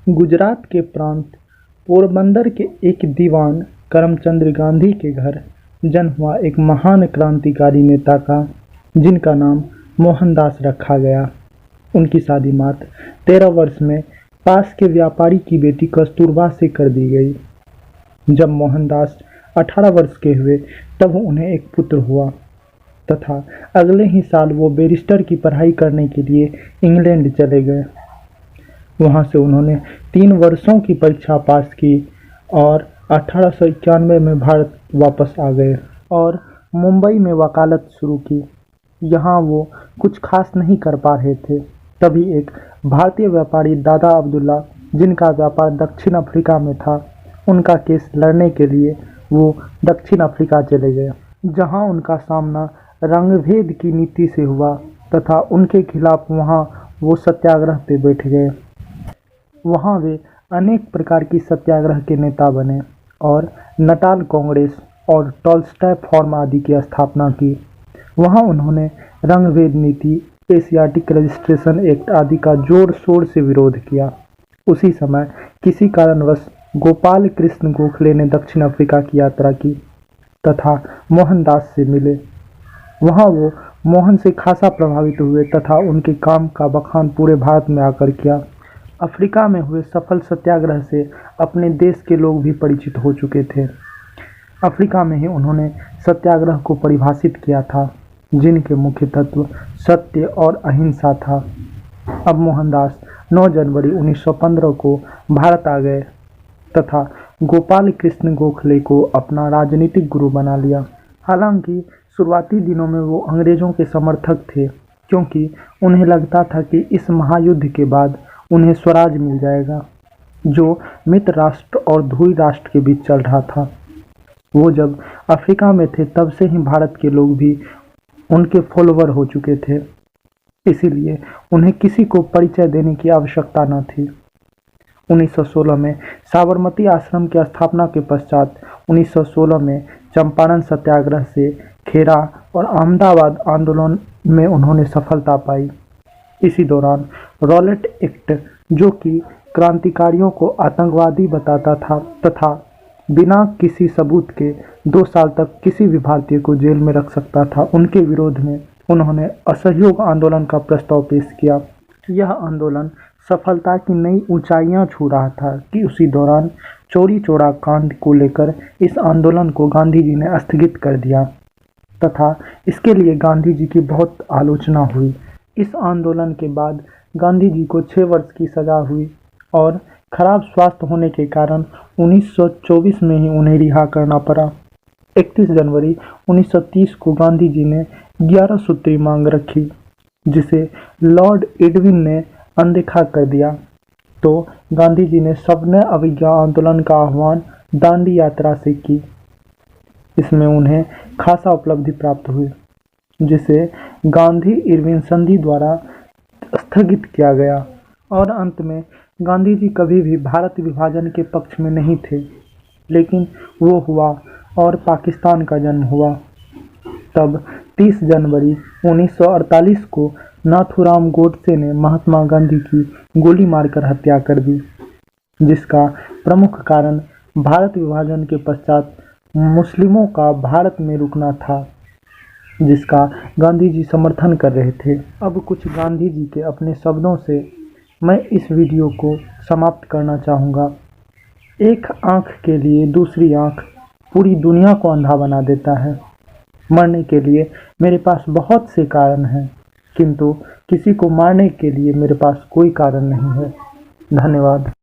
गुजरात के प्रांत पोरबंदर के एक दीवान करमचंद गांधी के घर जन्म हुआ एक महान क्रांतिकारी नेता का, जिनका नाम मोहनदास रखा गया। उनकी शादी मात्र 13 वर्ष में पास के व्यापारी की बेटी कस्तूरबा से कर दी गई। जब मोहनदास 18 वर्ष के हुए तब उन्हें एक पुत्र हुआ तथा अगले ही साल वो बैरिस्टर की पढ़ाई करने के लिए इंग्लैंड चले गए। वहाँ से उन्होंने 3 वर्षों की परीक्षा पास की और 1891 में भारत वापस आ गए और मुंबई में वकालत शुरू की। यहाँ वो कुछ खास नहीं कर पा रहे थे, तभी एक भारतीय व्यापारी दादा अब्दुल्ला, जिनका व्यापार दक्षिण अफ्रीका में था, उनका केस लड़ने के लिए वो दक्षिण अफ्रीका चले गए, जहाँ उनका सामना रंगभेद की नीति से हुआ तथा उनके खिलाफ वहाँ वो सत्याग्रह पे बैठ गए। वहाँ वे अनेक प्रकार की सत्याग्रह के नेता बने और नटाल कांग्रेस और टॉलस्टॉय फॉर्म आदि की स्थापना की। वहाँ उन्होंने रंगभेद नीति, एशियाटिक रजिस्ट्रेशन एक्ट आदि का जोर शोर से विरोध किया। उसी समय किसी कारणवश गोपाल कृष्ण गोखले ने दक्षिण अफ्रीका की यात्रा की तथा मोहनदास से मिले। वहाँ वो मोहन से खासा प्रभावित हुए तथा उनके काम का बखान पूरे भारत में आकर किया। अफ्रीका में हुए सफल सत्याग्रह से अपने देश के लोग भी परिचित हो चुके थे। अफ्रीका में ही उन्होंने सत्याग्रह को परिभाषित किया था, जिनके मुख्य तत्व सत्य और अहिंसा था। अब मोहनदास 9 जनवरी 1915 को भारत आ गए तथा गोपाल कृष्ण गोखले को अपना राजनीतिक गुरु बना लिया। हालांकि शुरुआती दिनों में वो अंग्रेजों के समर्थक थे, क्योंकि उन्हें लगता था कि इस महायुद्ध के बाद उन्हें स्वराज मिल जाएगा, जो मित्र राष्ट्र और ध्रुवी राष्ट्र के बीच चल रहा था। वो जब अफ्रीका में थे तब से ही भारत के लोग भी उनके फॉलोवर हो चुके थे, इसीलिए उन्हें किसी को परिचय देने की आवश्यकता न थी। 1916 में साबरमती आश्रम की स्थापना के पश्चात 1916 में चंपारण सत्याग्रह से खेरा और अहमदाबाद आंदोलन में उन्होंने सफलता पाई। इसी दौरान रॉलेट एक्ट, जो कि क्रांतिकारियों को आतंकवादी बताता था तथा बिना किसी सबूत के 2 साल तक किसी भी भारतीय को जेल में रख सकता था, उनके विरोध में उन्होंने असहयोग आंदोलन का प्रस्ताव पेश किया। यह आंदोलन सफलता की नई ऊंचाइयां छू रहा था कि उसी दौरान चौरी चौरा कांड को लेकर इस आंदोलन को गांधी जी ने स्थगित कर दिया तथा इसके लिए गांधी जी की बहुत आलोचना हुई। इस आंदोलन के बाद गांधी जी को 6 वर्ष की सजा हुई और खराब स्वास्थ्य होने के कारण 1924 में ही उन्हें रिहा करना पड़ा। 31 जनवरी 1930 को गांधी जी ने 11 सूत्री मांग रखी, जिसे लॉर्ड एडविन ने अनदेखा कर दिया। तो गांधी जी ने सविनय अवज्ञा आंदोलन का आह्वान दांडी यात्रा से की। इसमें उन्हें खासा उपलब्धि प्राप्त हुई, जिसे गांधी इरविन संधि द्वारा स्थगित किया गया और अंत में गांधी जी कभी भी भारत विभाजन के पक्ष में नहीं थे, लेकिन वो हुआ और पाकिस्तान का जन्म हुआ। तब 30 जनवरी 1948 को नाथूराम गोडसे ने महात्मा गांधी की गोली मारकर हत्या कर दी, जिसका प्रमुख कारण भारत विभाजन के पश्चात मुस्लिमों का भारत में रुकना था, जिसका गांधी जी समर्थन कर रहे थे। अब कुछ गांधी जी के अपने शब्दों से मैं इस वीडियो को समाप्त करना चाहूँगा। एक आँख के लिए दूसरी आँख पूरी दुनिया को अंधा बना देता है। मरने के लिए मेरे पास बहुत से कारण हैं, किंतु किसी को मारने के लिए मेरे पास कोई कारण नहीं है। धन्यवाद।